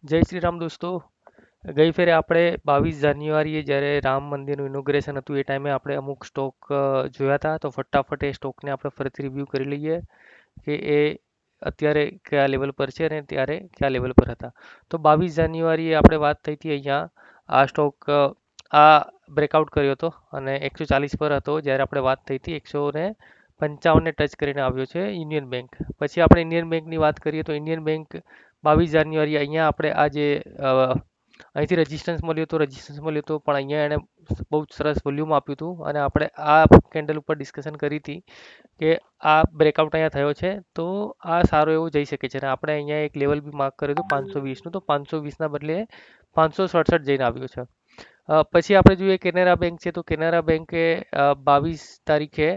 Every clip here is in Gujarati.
જય શ્રી રામ દોસ્તો. ગઈ ફેરે આપણે 22 જાન્યુઆરીએ જ્યારે રામ મંદિરનું ઇનોગ્રેશન હતું એ ટાઈમે આપણે અમુક સ્ટોક જોયા હતા. તો ફટાફટ એ સ્ટોકને આપણે ફરીથી રિવ્યૂ કરી લઈએ કે એ અત્યારે કયા લેવલ પર છે અને ત્યારે કયા લેવલ પર હતા. તો 22 જાન્યુઆરીએ આપણે વાત થઈ હતી અહીંયા આ સ્ટોક આ બ્રેકઆઉટ કર્યો હતો અને 140 પર હતો જ્યારે આપણે વાત થઈ હતી 155ને ટચ કરીને આવ્યો છે યુનિયન બેંક. પછી આપણે ઇન્ડિયન બેંકની વાત કરીએ તો ઇન્ડિયન બેંક 22 જાન્યુઆરી અહીંયા આપણે આ જે અહીંથી રજિસ્ટન્સ મળ્યું હતું પણ અહીંયા એણે બહુ જ સરસ વોલ્યુમ આપ્યું હતું અને આપણે આ કેન્ડલ ઉપર ડિસ્કશન કરી હતી કે આ બ્રેકઆઉટ અહીંયા થયો છે તો આ સારો એવું જઈ શકે છે અને આપણે અહીંયા એક લેવલ બી માર્ક કર્યું હતું 520નું. તો 520ના બદલે 567 જઈને આવ્યું છે. પછી આપણે જોઈએ કેનેરા બેંક છે તો કેનેરા બેંકે 22 તારીખે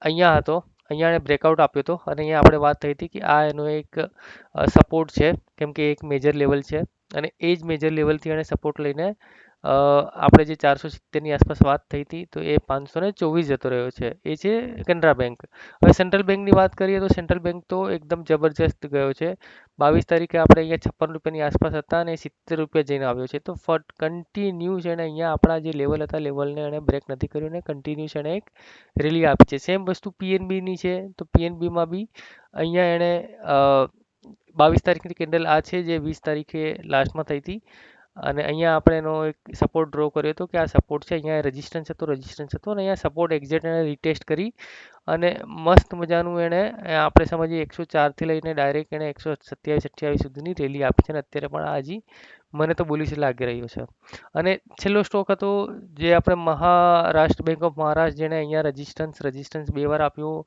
અહીંયા હતો, અહીંયા એણે બ્રેકઆઉટ આપ્યો હતો અને અહીંયા આપણે વાત થઈ હતી કે આ એનો એક સપોર્ટ છે કેમ કે એક મેજર લેવલ છે અને એ જ મેજર લેવલથી એણે સપોર્ટ લઈને આપણે જે 470ની આસપાસ વાત થઈ હતી તો એ 524 જતો રહ્યો છે. એ છે કેનરા બેંક. હવે સેન્ટ્રલ બેંકની વાત કરીએ તો સેન્ટ્રલ બેંક તો એકદમ જબરજસ્ત ગયો છે. 22 તારીખે આપણે અહીંયા 56 રૂપિયાની આસપાસ હતા અને 70 રૂપિયા જઈને આવ્યો છે. તો કન્ટિન્યુ છે એને અહીંયા આપણા જે લેવલ હતા લેવલને એણે બ્રેક નથી કર્યું અને કન્ટિન્યુ છે એણે એક રેલી આપી છે. સેમ વસ્તુ પીએનબીની છે તો પીએનબીમાં બી અહીંયા એણે 22 તારીખની કેન્ડલ આ છે જે 20 તારીખે લાસ્ટમાં થઈ હતી અને અહીંયા આપણે એનો એક સપોર્ટ ડ્રો કર્યો હતો કે આ સપોર્ટ છે, અહીંયા રેઝિસ્ટન્સ હતો અને અહીંયા સપોર્ટ એક્ઝેક્ટ એણે રિટેસ્ટ કરી અને મસ્ત મજાનું એણે આપણે સમજીએ 104થી લઈને ડાયરેક્ટ એણે 127-28 સુધીની રેલી આપી છે અને અત્યારે પણ આ હજી મને તો બોલીશ લાગી રહ્યો છે. અને છેલ્લો સ્ટોક હતો જે આપણે મહારાષ્ટ્ર બેંક ઓફ મહારાષ્ટ્ર જેણે અહીંયા રેઝિસ્ટન્સ 2 વાર આપ્યું,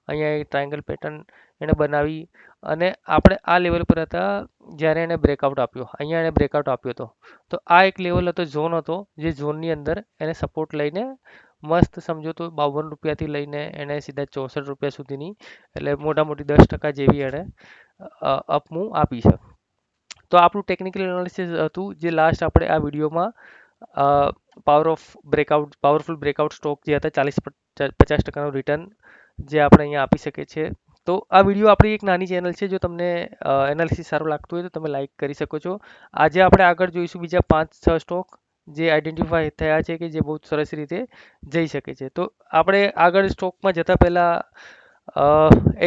અહીંયા એક ટ્રાયંગલ પેટર્ન એણે બનાવી અને આપણે આ લેવલ પર હતા જ્યારે એણે બ્રેકઆઉટ આપ્યો, અહીંયા એણે બ્રેકઆઉટ આપ્યો હતો. તો આ એક લેવલ હતો, ઝોન હતો, જે ઝોનની અંદર એને સપોર્ટ લઈને મસ્ત સમજો તો 52 રૂપિયાથી લઈને એણે સીધા 64 રૂપિયા સુધીની એટલે મોટી 10% જેવી એણે અપમૂવ આપી છે. તો આપણું ટેકનિકલ એનાલિસિસ હતું જે લાસ્ટ આપણે આ વિડીયોમાં પાવરફુલ બ્રેકઆઉટ સ્ટોક જે હતા 40-50%નું રિટર્ન જે આપણે અહીંયા આપી શકીએ છીએ. તો આ વિડીયો આપણી એક નાની ચેનલ છે, જો તમને એનાલિસિસ સારું લાગતું હોય તો તમે લાઈક કરી શકો છો. આજે આપણે આગળ જોઈશું બીજા 5-6 સ્ટોક જે આઈડેન્ટિફાય થયા છે કે જે બહુ સરસ રીતે જઈ શકે છે. તો આપણે આગળ સ્ટોકમાં જતા પહેલાં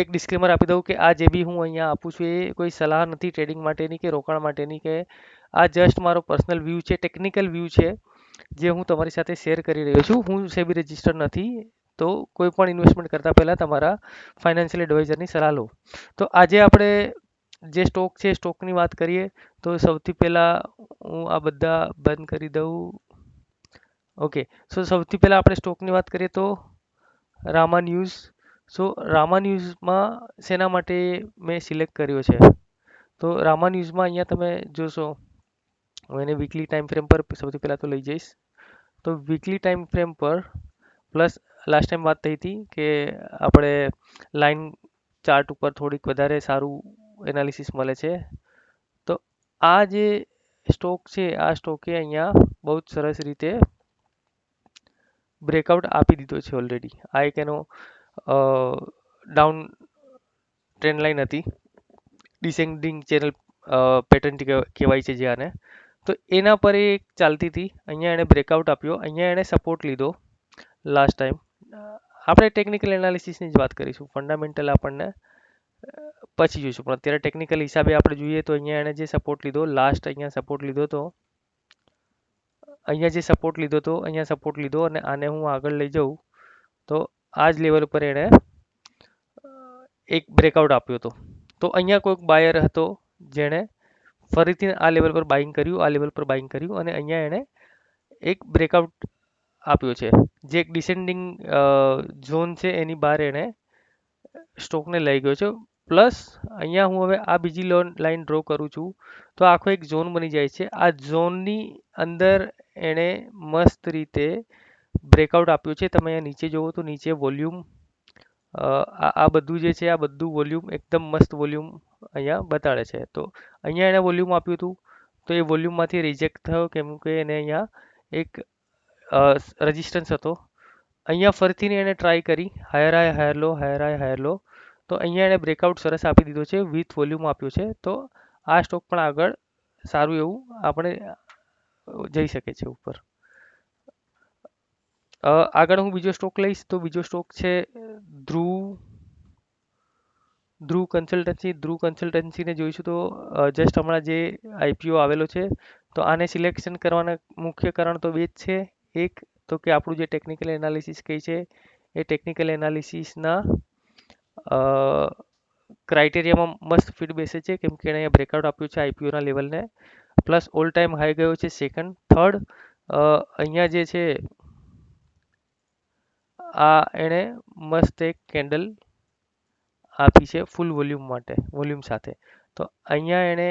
એક ડિસ્ક્લેમર આપી દઉં કે આ જે બી હું અહીંયા આપું છું એ કોઈ સલાહ નથી ટ્રેડિંગ માટેની કે રોકાણ માટેની, કે આ જસ્ટ મારો પર્સનલ વ્યૂ છે, ટેકનિકલ વ્યૂ છે જે હું તમારી સાથે શેર કરી રહ્યો છું. હું સેબી રજિસ્ટર નથી, તો કોઈ પણ ઇન્વેસ્ટમેન્ટ કરતાં પહેલાં તમારા ફાઇનાન્શિયલ એડવાઇઝરની સલાહ લો. તો આજે આપણે જે સ્ટોક છે સ્ટોકની વાત કરીએ તો સૌથી પહેલાં હું આ બધા બંધ કરી દઉં. ઓકે, સૌથી પહેલાં આપણે સ્ટોકની વાત કરીએ તો રામા ન્યૂઝ. રામા ન્યૂઝમાં શેના માટે મેં સિલેક્ટ કર્યો છે તો રામા ન્યૂઝમાં અહીંયા તમે જોશો, હું એને વીકલી ટાઈમ ફ્રેમ પર સૌથી પહેલાં તો લઈ જઈશ. તો વીકલી ટાઈમ ફ્રેમ પર પ્લસ લાસ્ટ ટાઈમ વાત થઈ હતી કે આપણે લાઈન ચાર્ટ ઉપર થોડીક વધારે સારું એનાલિસિસ મળે છે. તો આ જે સ્ટોક છે આ સ્ટોકે અહીંયા બહુ જ સરસ રીતે બ્રેકઆઉટ આપી દીધો છે ઓલરેડી. આ એક એનો ડાઉન ટ્રેન્ડ લાઈન હતી, ડિસેન્ડિંગ ચેનલ પેટર્ન કહેવાય છે જે આને. તો એના પર એ ચાલતી હતી, અહીંયા એણે બ્રેકઆઉટ આપ્યો, અહીંયા એણે સપોર્ટ લીધો લાસ્ટ ટાઈમ. આપણે ટેકનિકલ એનાલિસિસની જ વાત કરીશું, ફંડામેન્ટલ આપણને પછી જોઈશું, પણ અત્યારે ટેકનિકલ હિસાબે આપણે જોઈએ તો અહીંયા એણે જે સપોર્ટ લીધો લાસ્ટ, અહીંયા સપોર્ટ લીધો તો અહીંયા સપોર્ટ લીધો અને આને હું આગળ લઈ જાઉં તો આ જ લેવલ ઉપર એણે એક બ્રેકઆઉટ આપ્યો હતો. તો અહીંયા કોઈક બાયર હતો જેણે ફરીથી આ લેવલ પર બાઇંગ કર્યું અને અહીંયા એણે એક બ્રેકઆઉટ આપ્યો છે જે એક ડિસેન્ડિંગ ઝોન છે એની બહાર એણે સ્ટોકને લઈ ગયો છે. પ્લસ અહીંયા હું હવે આ બીજી લાઈન ડ્રો કરું છું તો આખો એક ઝોન બની જાય છે. આ ઝોનની અંદર એણે મસ્ત રીતે બ્રેકઆઉટ આપ્યું છે. તમે અહીંયા નીચે જુઓ તો નીચે વોલ્યુમ આ બધું જે છે આ બધું વોલ્યુમ એકદમ મસ્ત વોલ્યુમ અહીંયા બતાડે છે. તો અહીંયા એણે વોલ્યુમ આપ્યું હતું તો એ વોલ્યુમમાંથી રિજેક્ટ થયો કેમ કે એને અહીંયા એક રેઝિસ્ટન્સ હતો. અહીંયા ફરીથી એણે ટ્રાય કરી હાયર હાયર લો તો અહીંયા એણે બ્રેકઆઉટ સરસ આપી દીધો છે, વિથ વોલ્યુમ આપ્યો છે. તો આ સ્ટોક પણ આગળ સારું એવું આપણે જઈ શકે છે ઉપર. આગળ હું બીજો સ્ટોક લઈશ તો બીજો સ્ટોક છે ધ્રુવ ધ્રુવ કન્સલ્ટન્સીને જોઈશું તો જસ્ટ હમણાં જે આઈપીઓ આવેલો છે તો આને સિલેક્શન કરવાના મુખ્ય કારણ તો બે જ છે. એક તો કે આપણું જે ટેકનિકલ એનાલિસિસ કહે છે એ ટેકનિકલ એનાલિસિસના ક્રાઇટેરિયામાં મસ્ત ફિટ બેસે છે, કેમ કે અહીંયા બ્રેકઆઉટ આપ્યું છે આઈપીઓના લેવલને, પ્લસ ઓલ ટાઈમ હાઈ ગયો છે સેકન્ડ. થર્ડ, અહીંયા જે છે આ એણે મસ્ત એક કેન્ડલ આપી છે ફૂલ વોલ્યુમ માટે, વોલ્યુમ સાથે. તો અહીંયા એણે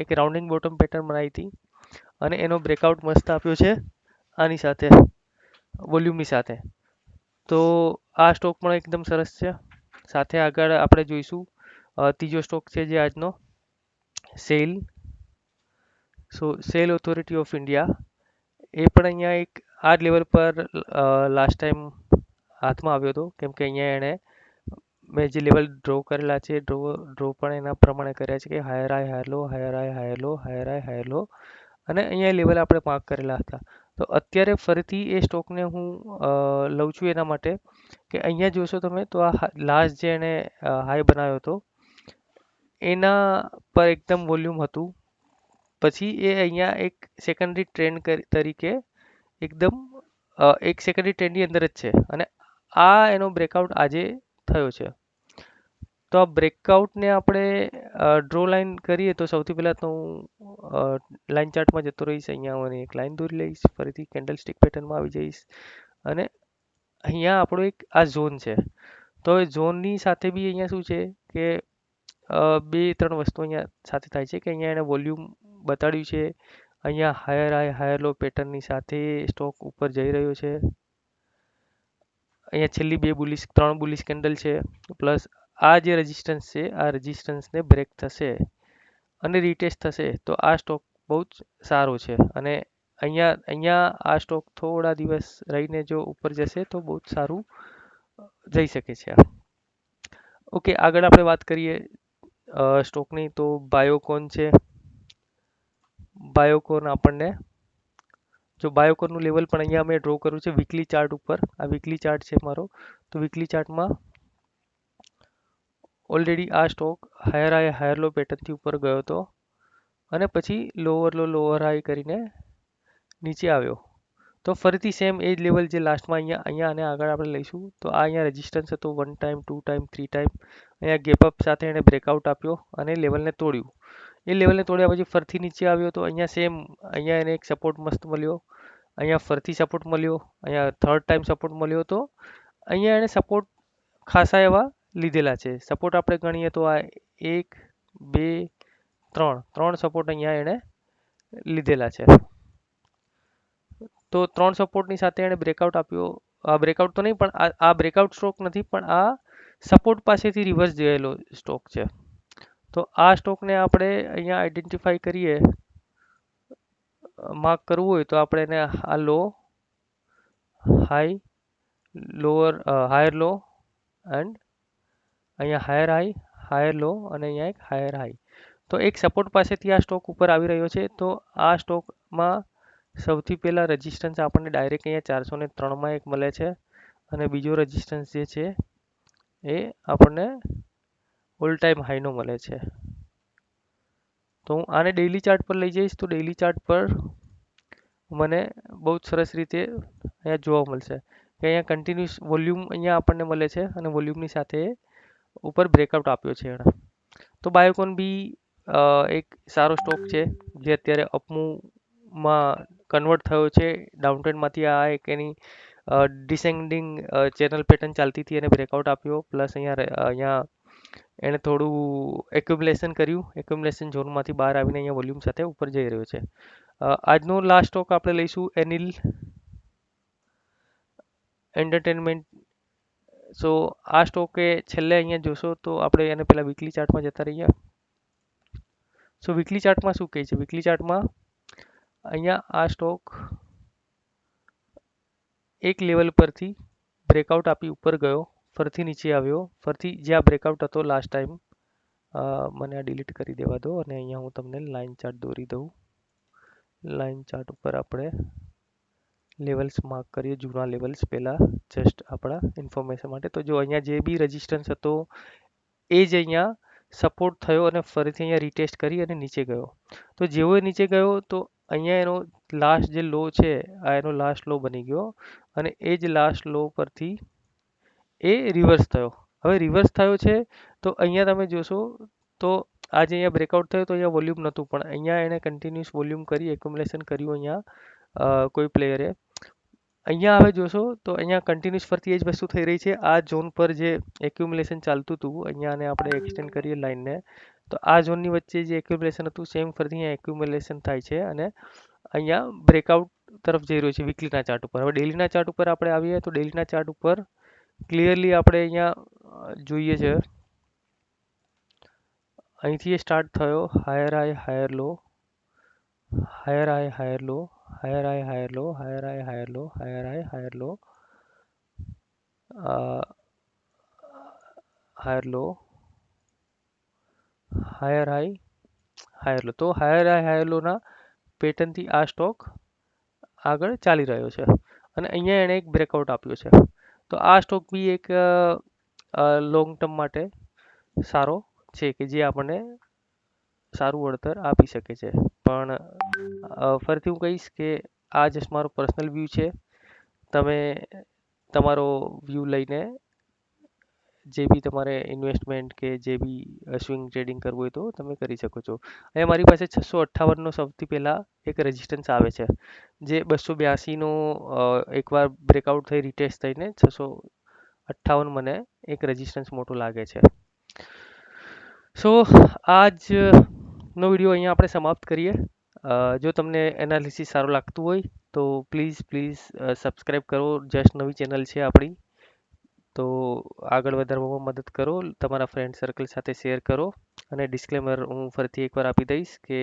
એક રાઉન્ડિંગ બોટમ પેટર્ન બનાવી હતી અને એનો બ્રેકઆઉટ મસ્ત આપ્યો છે આની સાથે, વોલ્યુમની સાથે. તો આ સ્ટોક પણ એકદમ સરસ છે. સાથે આગળ આપણે જોઈશું ત્રીજો સ્ટોક છે જે આજનો SAIL. SAIL authority of India, એ પણ અહીંયા એક આ જ લેવલ પર લાસ્ટ ટાઈમ હાથમાં આવ્યો હતો, કેમ કે અહીંયા એણે મેં જે લેવલ ડ્રો કરેલા છે ડ્રો પણ એના પ્રમાણે કર્યા છે કે હાયર હાઈ હાયર લો, હાયર હાઈ હાયર લો, હાયર હાઈ હાયર લો, અને અહીંયા લેવલ આપણે માર્ક કરેલા હતા. તો અત્યારે ફરીથી એ સ્ટોકને હું લઉં છું એના માટે કે અહીંયા જોશો તમે તો આ લાસ્ટ જે એણે હાઈ બનાવ્યો હતો એના પર એકદમ વોલ્યુમ હતું, પછી એ અહીંયા એક સેકન્ડરી ટ્રેન્ડ તરીકે એકદમ એક સેકન્ડરી ટ્રેન્ડની અંદર જ છે અને આ એનો બ્રેકઆઉટ આજે થયો છે. તો આ બ્રેકઆઉટને આપણે ડ્રો લાઇન કરીએ તો સૌથી પહેલાં તો હું લાઇન ચાર્ટમાં જતો રહીશ, અહીંયા હું એક લાઇન દોરી લઈશ, ફરીથી કેન્ડલ સ્ટિક પેટર્નમાં આવી જઈશ અને અહીંયા આપણો એક આ ઝોન છે. તો એ ઝોનની સાથે બી અહીંયા શું છે કે બે ત્રણ વસ્તુ અહીંયા સાથે થાય છે કે અહીંયા એને વોલ્યુમ બતાડ્યું છે, અહીંયા હાયર હાઈ હાયર લો પેટર્નની સાથે સ્ટોક ઉપર જઈ રહ્યો છે. અહીંયા છેલ્લી ત્રણ બુલિશ કેન્ડલ છે, પ્લસ આ જે રેઝિસ્ટન્સ છે આ રેઝિસ્ટન્સને બ્રેક થશે અને રીટેસ્ટ થશે તો આ સ્ટોક બહુ જ સારો છે અને અહીંયા આ સ્ટોક થોડા દિવસ રહીને જો ઉપર જશે તો બહુ જ સારું જઈ શકે છે. ઓકે, આગળ આપણે વાત કરીએ સ્ટોકની તો બાયોકોન છે. બાયોકોન આપણને જો બાયોકોનનું લેવલ પણ અહીંયા મેં ડ્રો કર્યું છે વીકલી ચાર્ટ ઉપર. આ વીકલી ચાર્ટ છે મારો, તો વીકલી ચાર્ટમાં ઓલરેડી આ stock higher high higher low પેટર્નથી ઉપર ગયો હતો અને પછી લોઅર લો લોઅર હાઈ કરીને નીચે આવ્યો. તો ફરીથી સેમ એ જ લેવલ જે લાસ્ટમાં અહીંયા અને આગળ આપણે લઈશું તો આ અહીંયા રેઝિસ્ટન્સ હતો 1 ટાઈમ 2 ટાઈમ 3 ટાઈમ. અહીંયા ગેપઅપ સાથે એણે બ્રેકઆઉટ આપ્યો અને લેવલને તોડ્યું. એ લેવલને તોડ્યા પછી ફરીથી નીચે આવ્યો તો અહીંયા સેમ અહીંયા એને એક સપોર્ટ મસ્ત મળ્યો, અહીંયા ફરીથી સપોર્ટ મળ્યો, અહીંયા થર્ડ ટાઈમ સપોર્ટ મળ્યો. તો અહીંયા એને સપોર્ટ ખાસા એવા લીધેલા છે. સપોર્ટ આપણે ગણીએ તો આ 1 2 3 સપોર્ટ અહીંયા એણે લીધેલા છે. તો 3 સપોર્ટની સાથે એણે બ્રેકઆઉટ આપ્યો. આ બ્રેકઆઉટ તો નહીં પણ આ બ્રેકઆઉટ સ્ટોક નથી, પણ આ સપોર્ટ પાસેથી રિવર્સ ગયેલો સ્ટોક છે. તો આ સ્ટોકને આપણે અહીંયા આઈડેન્ટિફાઈ કરીએ, માર્ક કરવું હોય તો આપણે એને આ low high lower higher law and અહીંયા હાયર હાઈ હાયર લો અને અહીંયા એક હાયર હાઈ. તો એક સપોર્ટ પાસેથી આ સ્ટોક ઉપર આવી રહ્યો છે. તો આ સ્ટોકમાં સૌથી પહેલાં રેઝિસ્ટન્સ આપણને ડાયરેક્ટ અહીંયા 403માં એક મળે છે અને બીજો રેઝિસ્ટન્સ જે છે એ આપણને ઓલ ટાઈમ હાઈનો મળે છે. તો હું આને ડેઇલી ચાર્ટ પર લઈ જઈશ તો ડેઇલી ચાર્ટ પર મને બહુ જ સરસ રીતે અહીંયા જોવા મળશે કે અહીંયા કન્ટિન્યુઅસ વોલ્યુમ અહીંયા આપણને મળે છે અને વોલ્યુમની સાથે ઉપર બ્રેકઆઉટ આપ્યો છે એણે. તો બાયોકોન બી એક સારો સ્ટોક છે જે અત્યારે અપમૂવમાં કન્વર્ટ થયો છે. ડાઉનટ્રેન્ડમાંથી આ એક એની ડિસેન્ડિંગ ચેનલ પેટર્ન ચાલતી હતી અને બ્રેકઆઉટ આપ્યો, પ્લસ અહીંયા એણે થોડું એક્યુમ્યુલેશન કર્યું, એક્યુમ્યુલેશન ઝોનમાંથી બહાર આવીને અહીંયા વોલ્યુમ સાથે ઉપર જઈ રહ્યો છે. આજનો લાસ્ટ સ્ટોક આપણે લઈશું એનિલ એન્ટરટેનમેન્ટ. સો આ સ્ટોકે છેલ્લે અહીંયા જોશો તો આપણે એને પહેલાં વીકલી ચાર્ટમાં જતા રહીએ. સો વીકલી ચાર્ટમાં શું કહે છે? વીકલી ચાર્ટમાં અહીંયા આ સ્ટોક એક લેવલ પરથી બ્રેકઆઉટ આપી ઉપર ગયો, ફરીથી નીચે આવ્યો, ફરીથી જ્યાં બ્રેકઆઉટ હતો લાસ્ટ ટાઈમ મને આ ડિલીટ કરી દેવા દો અને અહીંયા હું તમને લાઇન ચાર્ટ દોરી દઉં. લાઇન ચાર્ટ ઉપર આપણે લેવલ્સ માર્ક કરીએ, જૂના લેવલ્સ પહેલાં જસ્ટ આપણા ઇન્ફોર્મેશન માટે. તો જો અહીંયા જે બી રેઝિસ્ટન્સ હતો એ જ અહીંયા સપોર્ટ થયો અને ફરીથી અહીંયા રીટેસ્ટ કરી અને નીચે ગયો. તો જેવો એ નીચે ગયો તો અહીંયા એનો લાસ્ટ જે લો છે આ એનો લાસ્ટ લો બની ગયો અને એ જ લાસ્ટ લો પરથી એ રિવર્સ થયો. હવે રિવર્સ થયો છે તો અહીંયા તમે જોશો તો આજે અહીંયા બ્રેકઆઉટ થયો તો અહીંયા વોલ્યુમ નહોતું, પણ અહીંયા એણે કન્ટિન્યુઅસ વોલ્યુમ કરી એક્યુમ્યુલેશન કર્યું અહીંયા કોઈ પ્લેયરે. અહીંયા હવે જોશો તો અહીંયા કન્ટિન્યુઅસ ફરતી એ જ વસ્તુ થઈ રહી છે. આ ઝોન પર જે એક્યુમ્યુલેશન ચાલતું હતું અહીંયા અને આપણે એક્સટેન્ડ કરીએ લાઇનને તો આ ઝોનની વચ્ચે જે એક્યુમ્યુલેશન હતું સેમ ફરતી અહીંયા એક્યુમ્યુલેશન થાય છે અને અહીંયા બ્રેકઆઉટ તરફ જઈ રહ્યું છે વીકલીના ચાર્ટ ઉપર. હવે ડેલીના ચાર્ટ ઉપર આપણે આવીએ તો ડેલીના ચાર્ટ ઉપર ક્લિયરલી આપણે અહીંયા જોઈએ છે અહીંથી એ સ્ટાર્ટ થયો હાયર હાઈ હાયર લો, હાયર હાઈ હાયર લો, હાયર હાઈ હાયર લો, હાયર હાઈ હાયર લો, હાયર હાઈ હાયર લો, હાયર લો, હાયર હાઈ હાયર લો. તો હાયર હાઈ હાયર લોના પેટર્નથી આ સ્ટોક આગળ ચાલી રહ્યો છે અને અહીંયા એણે એક બ્રેકઆઉટ આપ્યો છે. તો આ સ્ટોક બી એક લોંગ ટર્મ માટે સારો છે કે જે આપણને સારું વળતર આપી શકે છે. પણ ફરીથી હું કહીશ કે આ જસ્ટ મારો પર્સનલ વ્યૂ છે. તમે તમારો વ્યૂ લઈને જે બી તમારે ઇન્વેસ્ટમેન્ટ કે જે બી સ્વિંગ ટ્રેડિંગ કરવું હોય તો તમે કરી શકો છો. અહીંયા મારી પાસે 658નો સૌથી પહેલાં એક રેઝિસ્ટન્સ આવે છે જે 282નો એકવાર બ્રેકઆઉટ થઈ રિટેસ્ટ થઈને 658 મને એક રેઝિસ્ટન્સ મોટું લાગે છે. સો આજનો વિડીયો અહીંયા આપણે સમાપ્ત કરીએ. જો તમને એનાલિસિસ સારું લાગતું હોય તો પ્લીઝ સબસ્ક્રાઈબ કરો. જસ્ટ નવી ચેનલ છે આપણી તો આગળ વધારવામાં મદદ કરો, તમારા ફ્રેન્ડ સર્કલ સાથે શેર કરો અને ડિસ્ક્લેમર હું ફરીથી એકવાર આપી દઈશ કે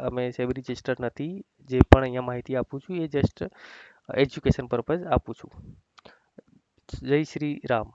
અમે સેબી રજિસ્ટર નથી. જે પણ અહીંયા માહિતી આપું છું એ જસ્ટ એજ્યુકેશન પર્પઝ આપું છું. જય શ્રી રામ.